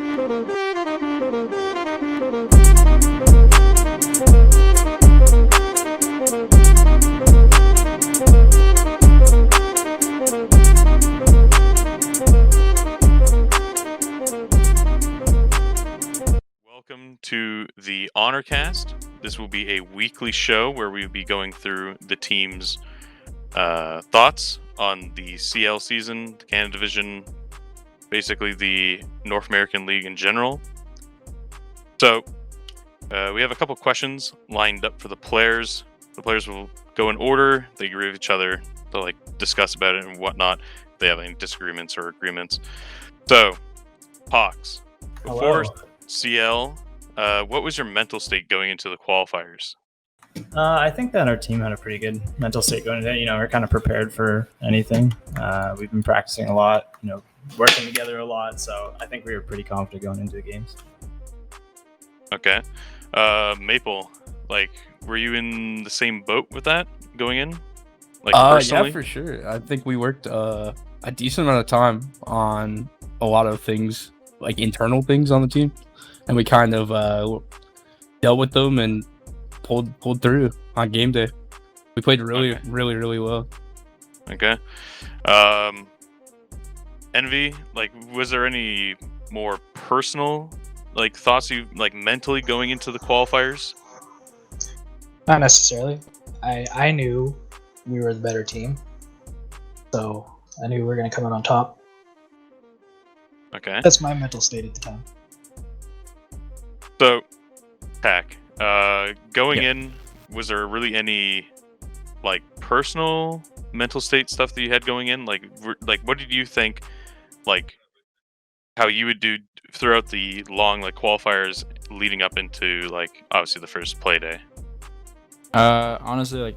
Welcome to the HonorCast. This will be a weekly show where we will be going through the team's thoughts on the CL season, the Canada Division, basically the North American League in general. So we have a couple questions lined up for the players. The players will go in order. They agree with each other. They'll discuss about it and whatnot. If they have any disagreements or agreements. So, Pox, before CL, what was your mental state going into the qualifiers? I think that our team had a pretty good mental state going into it. We're kind of prepared for anything. We've been practicing a lot, working together a lot. So I think we were pretty confident going into the games. Okay. Maple, were you in the same boat with that going in? Personally? Yeah, for sure. I think we worked a decent amount of time on a lot of things, internal things on the team. And we kind of dealt with them and pulled through on game day. We played really well. Okay. Envy, was there any more personal thoughts you mentally going into the qualifiers? Not necessarily. I knew we were the better team, so I knew we were going to come out on top. Okay. That's my mental state at the time. So, Pack, going in, was there really any personal mental state stuff that you had going in? What did you think, how you would do throughout the long qualifiers leading up into obviously the first play day? Honestly,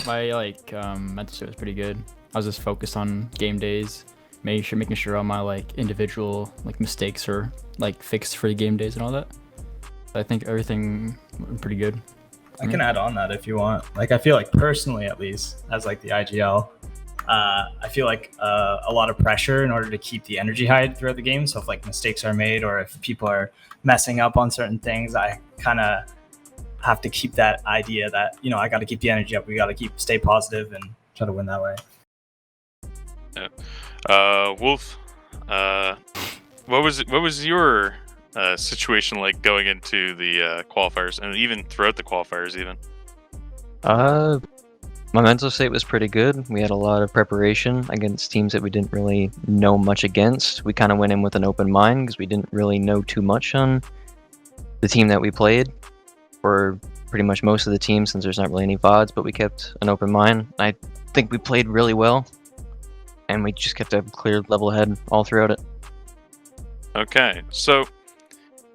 my mental state was pretty good. I was just focused on game days, making sure all my individual mistakes are fixed for the game days and all that. I think everything went pretty good. I can add on that if you want. I feel personally, at least, as the IGL, I feel a lot of pressure in order to keep the energy high throughout the game. So if mistakes are made or if people are messing up on certain things, I kind of have to keep that idea that, I got to keep the energy up. We got to stay positive and try to win that way. Yeah. Wolf, what was your situation going into the qualifiers and even throughout the qualifiers even? My mental state was pretty good. We had a lot of preparation against teams that we didn't really know much against. We kind of went in with an open mind because we didn't really know too much on the team that we played, or pretty much most of the team, since there's not really any VODs, but we kept an open mind. I think we played really well, and we just kept a clear level head all throughout it. Okay, so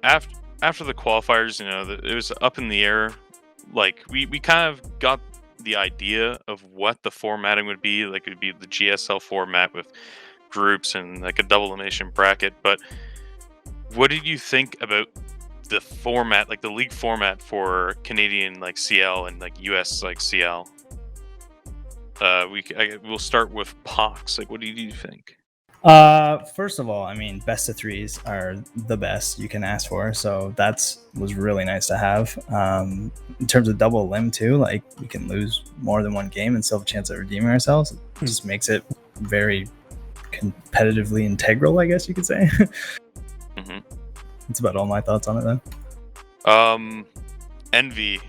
after the qualifiers, it was up in the air. We kind of got the idea of what the formatting would be. It would be the GSL format with groups and a double elimination bracket. But what did you think about the format, the league format for Canadian CL and US CL? We'll start with Pox. What do you think? First of all, best of threes are the best you can ask for, so was really nice to have. In terms of double elim too, we can lose more than one game and still have a chance at redeeming ourselves. It just makes it very competitively integral, I guess you could say. Mm-hmm. That's about all my thoughts on it then. Envy,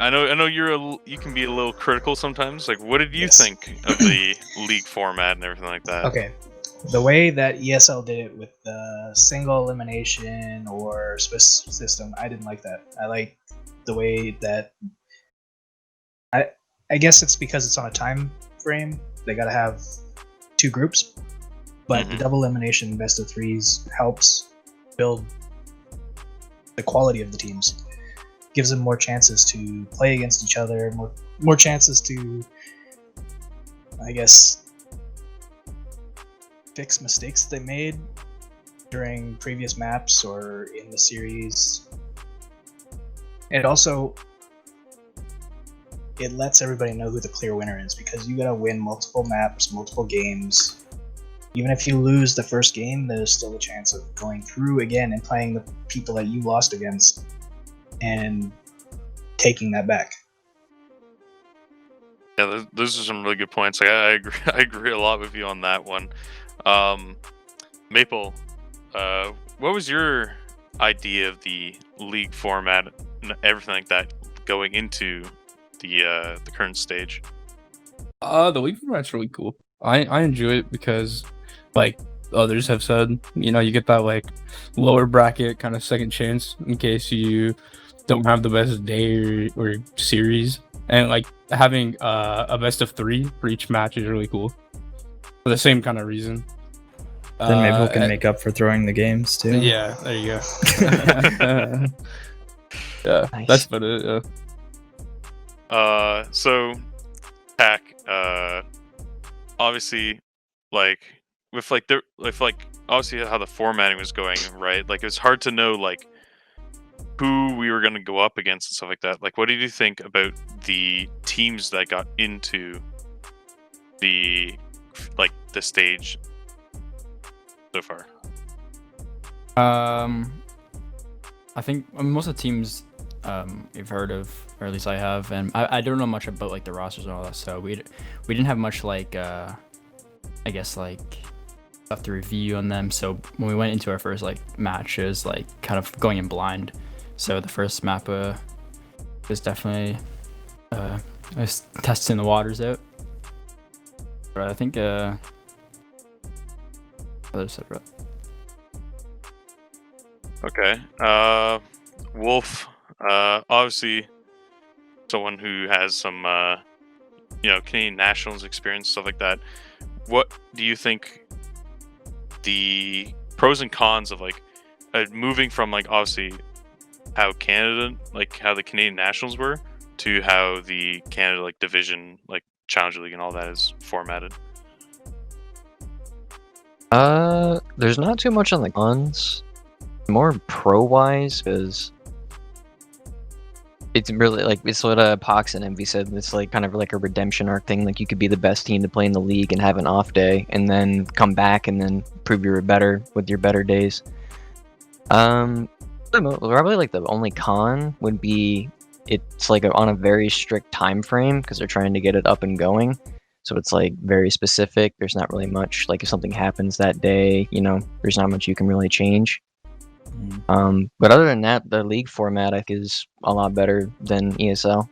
I know you can be a little critical sometimes. What did you think of the league format and everything like that? Okay, the way that ESL did it with the single elimination or Swiss system, I didn't like that. I like the way that I guess it's because it's on a time frame. They gotta have 2 groups, but the double elimination best of threes helps build the quality of the teams. Gives them more chances to play against each other, more chances to, I guess, fix mistakes they made during previous maps or in the series. And also, it lets everybody know who the clear winner is, because you gotta win multiple maps, multiple games Even if you lose the first game, there's still a chance of going through again and playing the people that you lost against and taking that back. Yeah, those are some really good points. Like, I agree. I agree a lot with you on that one. Maple, what was your idea of the league format and everything like that going into the current stage? The league format's really cool. I enjoy it because, like others have said, you get that like lower bracket kind of second chance in case you don't have the best day or series, and like having a best of 3 for each match is really cool. For the same kind of reason. Then maybe we can make up for throwing the games too. Yeah, there you go. Yeah, Nice. that's about it. Yeah. So, Pack, obviously, like with obviously how the formatting was going, right? Like, it was hard to know like who we were gonna go up against and stuff like that. Like, what did you think about the teams that got into the stage so far? I think most of the teams you've heard of, or at least I have, and I don't know much about like the rosters and all that. So we didn't have much like I guess like stuff to review on them. So when we went into our first like match, it was like kind of going in blind. So the first map was definitely I was testing the waters out. But I think other said right. Okay. Wolf, obviously someone who has some Canadian Nationals experience, stuff like that. What do you think the pros and cons of like moving from like obviously how Canada, like how the Canadian Nationals were, to how the Canada like division, like Challenger League and all that is formatted? There's not too much on the cons. More pro-wise, because it's really like it's what Pox and Envy said. It's like kind of like a redemption arc thing. Like you could be the best team to play in the league and have an off day, and then come back and then prove you're better with your better days. Probably like the only con would be it's like on a very strict time frame because they're trying to get it up and going. So it's like very specific. There's not really much like if something happens that day, there's not much you can really change. But other than that, the league format I think is a lot better than ESL.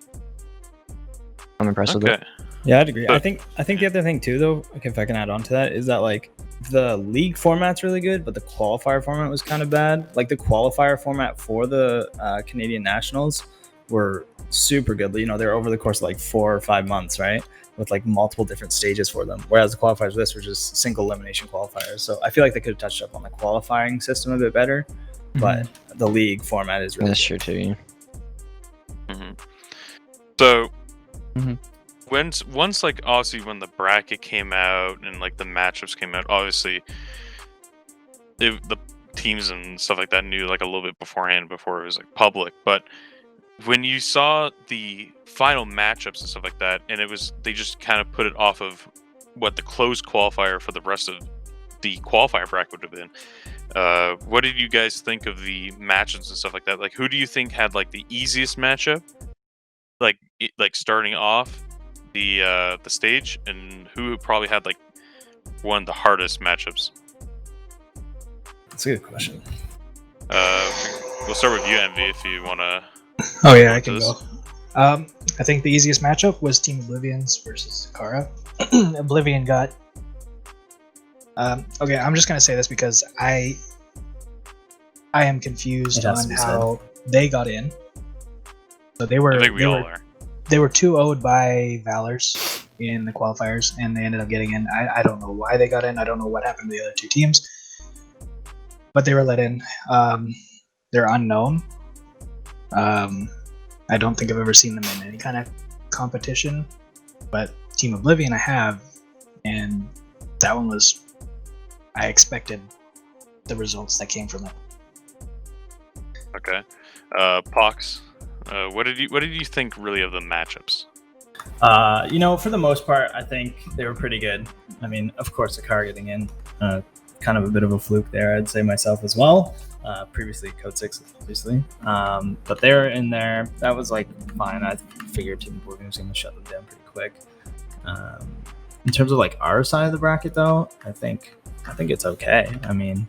I'm impressed with it. Yeah, I'd agree. I think the other thing too, though, if I can add on to that, is that like the league format's really good, but the qualifier format was kind of bad. Like the qualifier format for the Canadian Nationals were super good. They're over the course of like 4 or 5 months, right? With like multiple different stages for them. Whereas the qualifiers for this were just single elimination qualifiers. So I feel like they could have touched up on the qualifying system a bit better. But the league format is really That's true too. Mm-hmm. So once like obviously when the bracket came out and like the matchups came out, obviously the teams and stuff like that knew like a little bit beforehand before it was like public. But when you saw the final matchups and stuff like that, and they just kind of put it off of what the closed qualifier for the rest of the qualifier bracket would have been. What did you guys think of the matchups and stuff like that? Like, who do you think had like the easiest matchup, like starting off the stage, and who probably had like one of the hardest matchups? That's a good question. We'll start with you, Envy, if you want to. Oh yeah, I can go. I think the easiest matchup was Team Oblivions versus Zakara. Oblivion got. Okay, I'm just gonna say this because I am confused on how they got in. So they were. I think we all are. They were 2-0'd by Valors in the qualifiers, and they ended up getting in. I don't know why they got in. I don't know what happened to the other two teams, but they were let in. They're unknown. I don't think I've ever seen them in any kind of competition, but Team Oblivion I have, and that one was. I expected the results that came from it. Okay, Pox, what did you think really of the matchups? For the most part, I think they were pretty good. I mean, of course, the car getting in Kind of a bit of a fluke there, I'd say myself as well. Previously Code 6, obviously. But they're in there. That was like fine. I figured Team Morgan was going to shut them down pretty quick. In terms of like our side of the bracket, though, I think it's okay. I mean,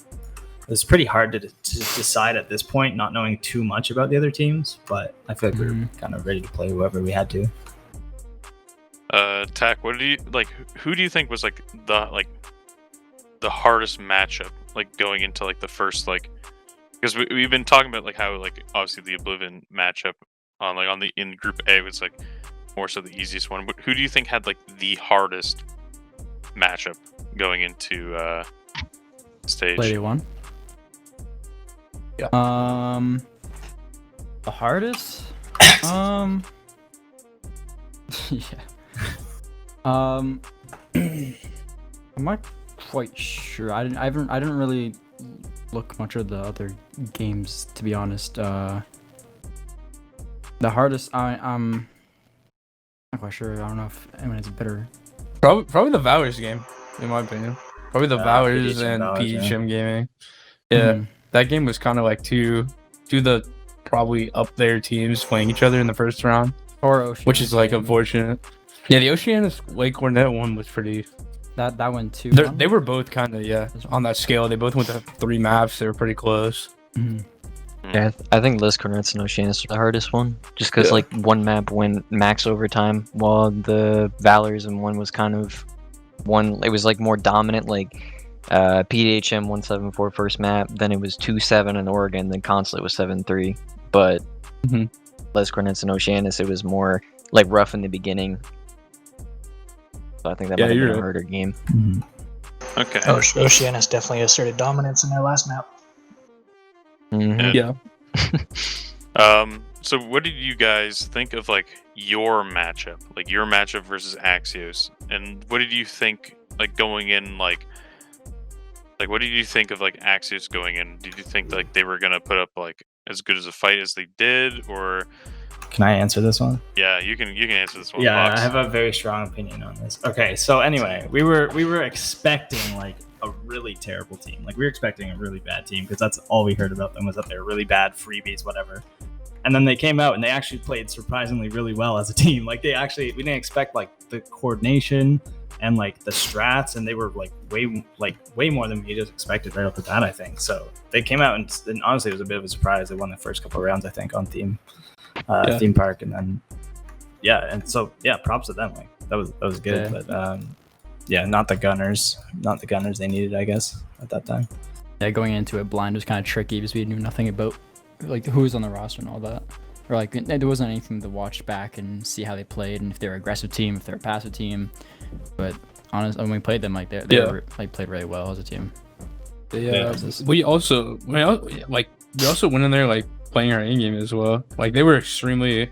it's pretty hard to decide at this point, not knowing too much about the other teams. But I feel like we're kind of ready to play whoever we had to. Tack, what do you like? Who do you think was like the hardest matchup, like going into like the first like? Because we've been talking about like how like obviously the Oblivion matchup on the in Group A was like more so the easiest one. But who do you think had like the hardest matchup going into stage? Lady 1. Yeah. The hardest. Yeah. I'm not quite sure. I didn't really look much of the other games, to be honest. The hardest, I'm not quite sure. I don't know if anyone has a better. Probably the Valors game, in my opinion. Probably the Valors PDHM and Valors, PDHM gaming. Yeah, that game was kind of like two the probably up there teams playing each other in the first round, Or Ocean, which is like unfortunate. Yeah, the Oceanus Lake Cornet one was pretty. that one too. They were both kind of on that scale. They both went to 3 maps. They were pretty close. Yeah, I think Les Cornets and Oceanus were the hardest one, just because like one map went max overtime, while the Valors and one was kind of it was like more dominant, like PDHM 174 first map, then it was 2-7 in Oregon, then Consulate was 7-3. But Les Cornets and Oceanus, it was more like rough in the beginning. So I think that might have been a harder game. Okay. Oceanus definitely asserted dominance in their last map. Yeah. So what did you guys think of like your matchup versus Axios, and what did you think like going in like what did you think of like Axios going in? Did you think like they were gonna put up like as good as a fight as they did, or? Can I answer this one? Yeah, you can answer this one. Yeah, Fox. I have a very strong opinion on this. Okay, so anyway, we were expecting like a really terrible team. Like we were expecting a really bad team because that's all we heard about them was that they're really bad, freebies, whatever. And then they came out and they actually played surprisingly really well as a team. Like we didn't expect like the coordination and like the strats, and they were like way more than we just expected right off the bat, I think. So they came out and honestly it was a bit of a surprise. They won the first couple of rounds, I think, on theme park, and then props to them. Like that was good. But not the gunners they needed, I guess, at that time. Yeah, going into it blind was kind of tricky because we knew nothing about like who was on the roster and all that, or like there wasn't anything to watch back and see how they played and if they're an aggressive team, if they're a passive team. But honestly, when we played them, like they were, like played really well as a team. Yeah, we also went in there like playing our A game as well. Like they were extremely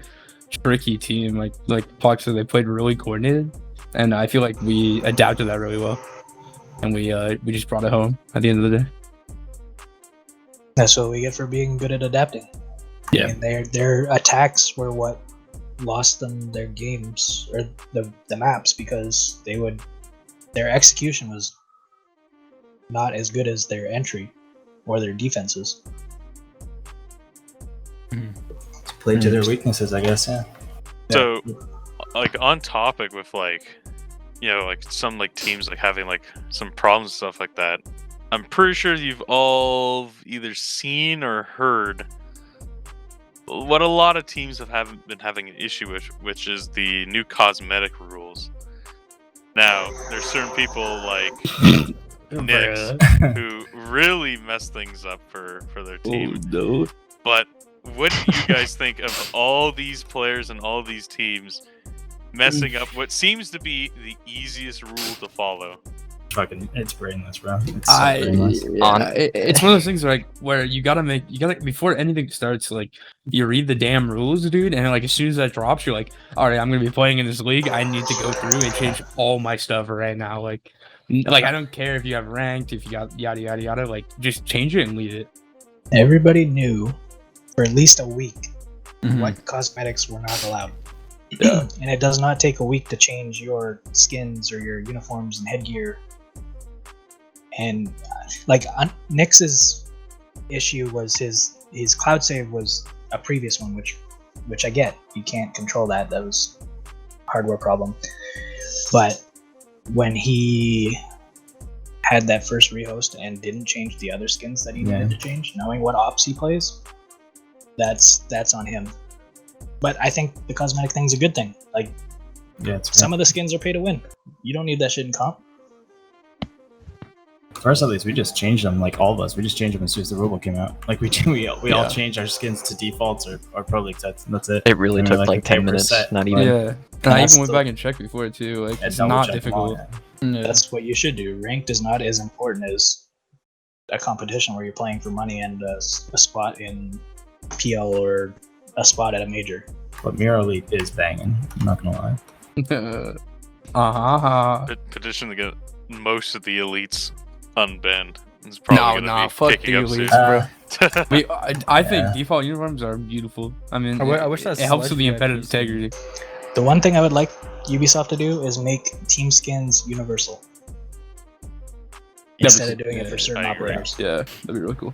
tricky team. Like Fox said, they played really coordinated, and I feel like we adapted that really well, and we just brought it home at the end of the day. That's what we get for being good at adapting. Yeah, I mean, their attacks were what lost them their games or the maps, because their execution was not as good as their entry or their defenses. Play to their weaknesses, I guess. Yeah. So, like on topic with like, like some like teams like having like some problems and stuff like that. I'm pretty sure you've all either seen or heard what a lot of teams have been having an issue with, which is the new cosmetic rules. Now, there's certain people like Nix who really mess things up for their team. Oh, no. But what do you guys think of all these players and all these teams messing up what seems to be the easiest rule to follow? Fucking, it's brainless, bro. It's so brainless. It's one of those things where you gotta before anything starts, like you read the damn rules, dude, and like as soon as that drops, you're like, all right, I'm gonna be playing in this league. I need to go through and change all my stuff right now. Like I don't care if you have ranked, if you got yada yada yada. Like just change it and leave it. Everybody knew for at least a week what cosmetics were not allowed. Yeah. And it does not take a week to change your skins or your uniforms and headgear And like Nyx's issue was his cloud save was a previous one, which I get. You can't control that. That was a hardware problem. But when he had that first rehost and didn't change the other skins that he needed to change, knowing what ops he plays, that's on him. But I think the cosmetic thing's a good thing. Like, some of the skins are pay to win. You don't need that shit in comp. For us, at least, we just changed them. Like all of us, we just changed them as soon as the rulebook came out. Like we all changed our skins to defaults or pro league sets, and that's it. It really took like 10 minutes, not even. Yeah, and I even went back and checked before too. Like, it's not difficult. That's what you should do. Ranked is not as important as a competition where you're playing for money and a spot in PL or a spot at a major. But Mirror Elite is banging. I'm not gonna lie. Petition to get most of the elites unbanned. It's probably No, be fuck the picking up soon. elites, bro. I think default uniforms are beautiful. I mean, I wish that it helps with the Sledge competitive had integrity. The one thing I would like Ubisoft to do is make team skins universal instead of doing it for certain I agree. operators. Yeah, that'd be really cool.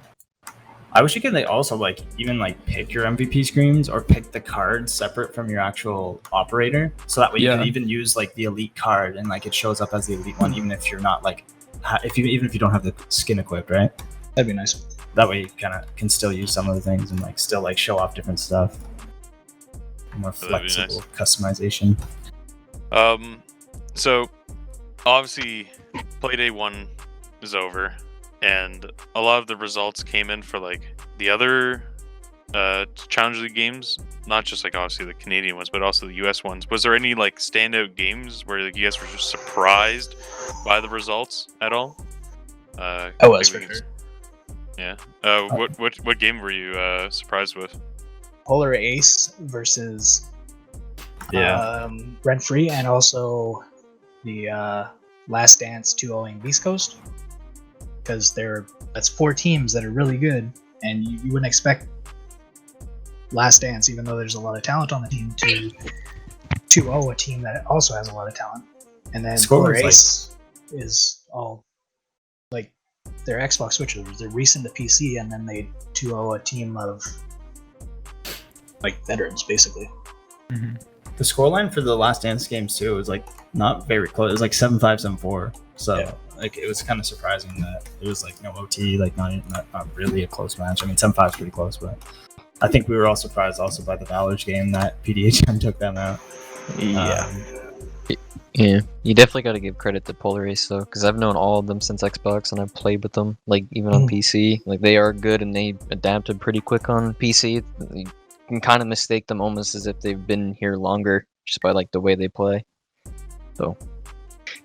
I wish you could also even pick your MVP screens or pick the card separate from your actual operator, so that way you can even use like the elite card and like it shows up as the elite one, even if you're not like even if you don't have the skin equipped, right? That'd be nice. That way you kind of can still use some of the things and like still like show off different stuff. More flexible customization. So obviously Playday 1 is over, and a lot of the results came in for like the other Challenger League games, not just like obviously the Canadian ones, but also the US ones. Was there any like standout games where like you guys were just surprised by the results at all? I was for sure. Yeah. What game were you surprised with? Polar Ace versus Rent Free, and also the Last Dance 2-0ing Beast Coast, because that's 4 teams that are really good, and you wouldn't expect Last Dance, even though there's a lot of talent on the team, to 2-0 a team that also has a lot of talent. And then Polar Ace is all like their Xbox switchers. They're recent to PC, and then they 2-0 a team of like veterans, basically. Mm-hmm. The scoreline for the Last Dance games too was like not very close. It was like 7-5, 7-4. So like it was kind of surprising that it was like no OT, like not really a close match. I mean, 7-5 is pretty close, but I think we were all surprised also by the Valor's game that PDHM took them out. Yeah, you definitely got to give credit to Polar Ace though, because I've known all of them since Xbox and I've played with them, like even on PC. Like they are good and they adapted pretty quick on PC. You can kind of mistake them almost as if they've been here longer just by like the way they play. So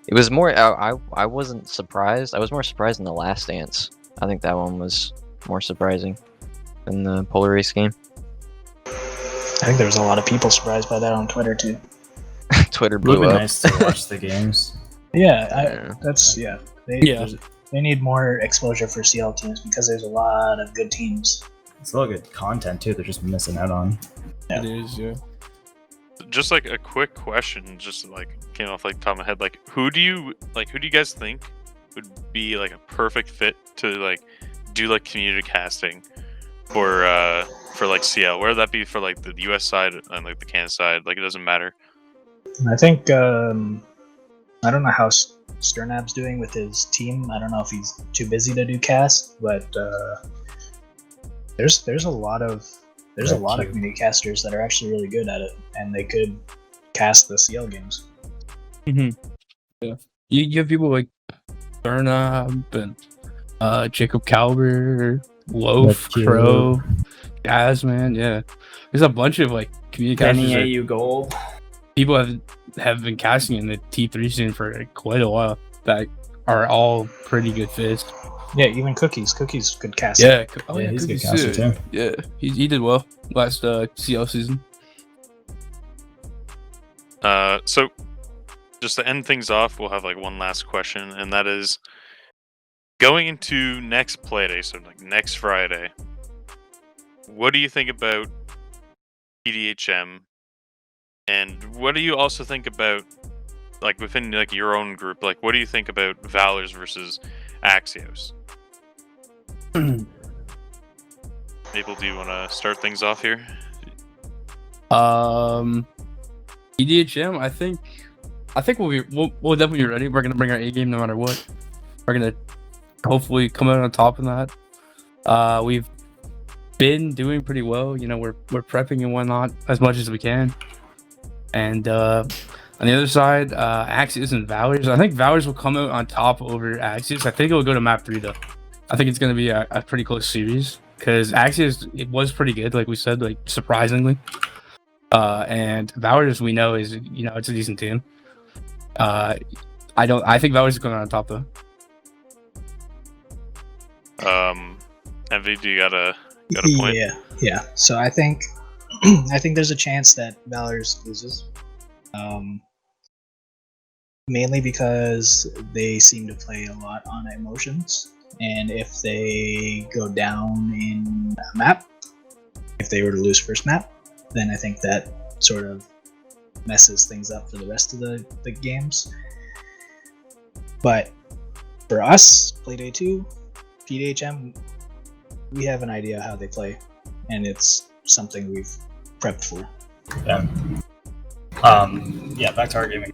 it was more. I wasn't surprised. I was more surprised in the Last Dance. I think that one was more surprising than the Polar Ace game. I think there was a lot of people surprised by that on Twitter too. Twitter blew up. Nice to watch the games. They need more exposure for CL teams because there's a lot of good teams. It's a lot of good content too. They're just missing out on. It is, yeah. Just like a quick question, just like came off like top of my head. Like, who do you guys think would be like a perfect fit to like do like community casting for like CL? Whether that be for like the US side and like the Canada side, like it doesn't matter. I think I don't know how Sternab's doing with his team. I don't know if he's too busy to do cast, but there's a lot of community casters that are actually really good at it, and they could cast the CL games. Mm-hmm. Yeah, you have people like Sternab and Jacob Calber, Loaf, Crow, Gazman. Yeah, there's a bunch of like community casters. NEAU Gold. People have been casting in the T3 scene for quite a while that are all pretty good fits. Yeah, even Cookies could cast. Yeah, he's a good Cookies caster too. Yeah, he did well last CL season. So just to end things off, we'll have like one last question, and that is going into next Playday, so like next Friday. What do you think about PDHM? And what do you also think about, like within like your own group? Like, what do you think about Valor's versus Axios. Maple, do you want to start things off here? EDHM, I think we'll definitely be ready. We're gonna bring our A game no matter what. We're gonna hopefully come out on top of that. We've been doing pretty well. You know, we're prepping and whatnot as much as we can. And on the other side, Axios and Valors. I think Valors will come out on top over Axios. I think it'll go to map 3 though. I think it's gonna be a pretty close series because Axios, it was pretty good, like we said, like surprisingly. And Valors, we know, is, you know, it's a decent team. I think Valors is going on top though. Envy, do you got a point? Yeah. So I think there's a chance that Valors loses. Mainly because they seem to play a lot on emotions, and if they go down in a map, if they were to lose first map, then I think that sort of messes things up for the rest of the games. But for us, Play Day 2, PDHM, we have an idea how they play, and it's something we've prepped for. Yeah. Back to our gaming.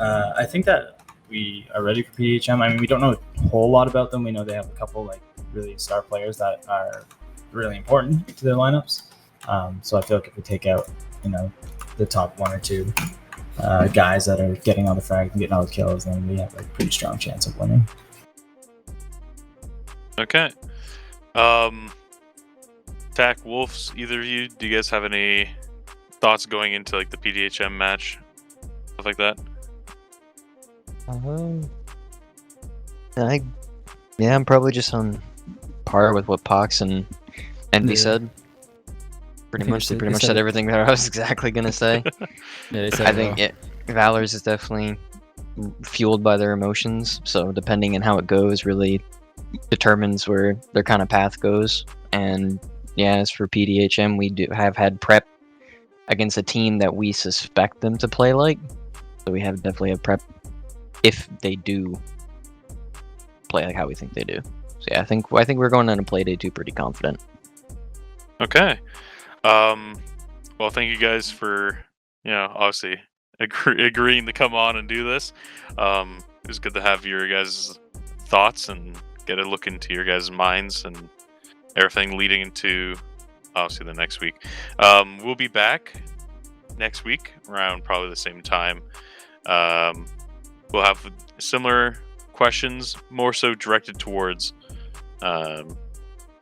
I think that we are ready for PDHM. I mean, we don't know a whole lot about them. We know they have a couple like really star players that are really important to their lineups. So I feel like if we take out, you know, the top 1 or 2 guys that are getting all the frags and getting all the kills, then we have like a pretty strong chance of winning. Okay. Tack, Wolves, either of you, do you guys have any thoughts going into like the PDHM match, stuff like that? I'm probably just on par with what Pox and Envy said. They pretty much said everything that I was exactly gonna say. They said I think Valors is definitely fueled by their emotions, so depending on how it goes really determines where their kind of path goes. And yeah, as for PDHM, we do have had prep against a team that we suspect them to play like, so we definitely have prep if they do play like how we think they do. So yeah, I think we're going into Play Day 2 pretty confident. Okay. Well, thank you guys for, you know, obviously agreeing to come on and do this. It was good to have your guys' thoughts and get a look into your guys' minds and everything leading into obviously the next week. We'll be back next week around probably the same time. We'll have similar questions, more so directed towards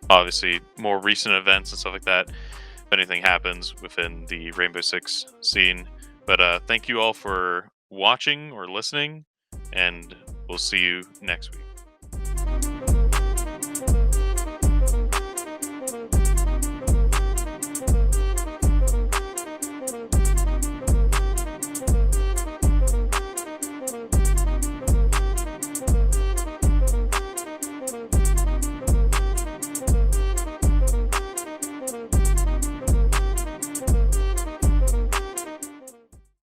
obviously more recent events and stuff like that, if anything happens within the Rainbow Six scene. But thank you all for watching or listening, and we'll see you next week.